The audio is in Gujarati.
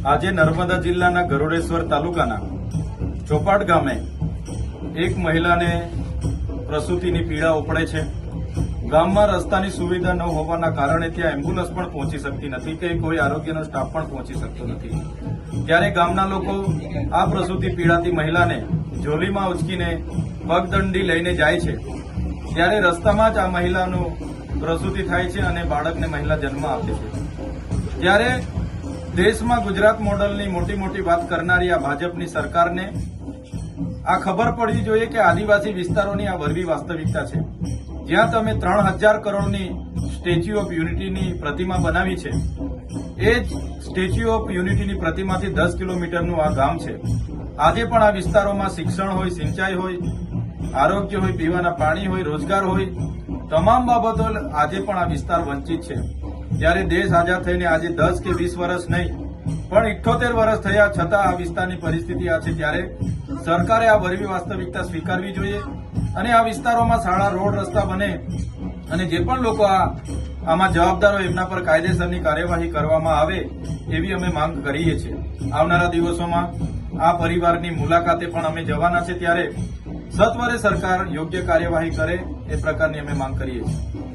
આજે નર્મદા જિલ્લાના ગરુડેશ્વર તાલુકાના ચોપાટ ગામે એક મહિલાને પ્રસૂતિની પીડા ઉપડે છે. ગામમાં રસ્તાની સુવિધા ન હોવાના કારણે ત્યાં એમ્બ્યુલન્સ પણ પહોંચી શકતી નથી કે કોઈ આરોગ્યનો સ્ટાફ પણ પહોંચી શકતો નથી. ત્યારે ગામના લોકો આ પ્રસૂતિ પીડાતી મહિલાને ઝોલીમાં ઉચકીને પગદંડી લઈને જાય છે. ત્યારે રસ્તામાં જ આ મહિલાનું પ્રસૂતિ થાય છે અને બાળકને મહિલા જન્મ આપે છે. ત્યારે દેશમાં ગુજરાત મોડલની મોટી મોટી વાત કરનારી આ ભાજપની સરકારને આ ખબર પડવી જોઈએ કે આદિવાસી વિસ્તારોની આ વરવી વાસ્તવિકતા છે. જ્યાં તમે 3000 કરોડની સ્ટેચ્યુ ઓફ યુનિટીની પ્રતિમા બનાવી છે, એ જ સ્ટેચ્યુ ઓફ યુનિટીની પ્રતિમાથી 10 કિલોમીટરનું આ ગામ છે. આજે પણ આ વિસ્તારોમાં શિક્ષણ હોય, સિંચાઈ હોય, આરોગ્ય હોય, પીવાના પાણી હોય, રોજગાર હોય, તમામ બાબતો આજે પણ આ વિસ્તાર વંચિત છે. ત્યારે દેશ આઝાદ થઈને આજે 10 કે 20 વર્ષ નહીં પણ 78 વર્ષ થયા છતાં આ વિસ્તારની પરિસ્થિતિ આ છે. ત્યારે સરકારે આ વરવી વાસ્તવિકતા સ્વીકારવી જોઈએ અને આ વિસ્તારોમાં શાળા, રોડ, રસ્તા બને અને જે પણ લોકો આમાં જવાબદાર હોય એમના પર કાયદેસરની કાર્યવાહી કરવામાં આવે એવી અમે માંગ કરીએ છીએ. આવનારા દિવસોમાં આ પરિવારની મુલાકાતે પણ અમે જવાના છે. ત્યારે સત્વરે સરકાર યોગ્ય કાર્યવાહી કરે એ પ્રકારની અમે માંગ કરીએ છીએ.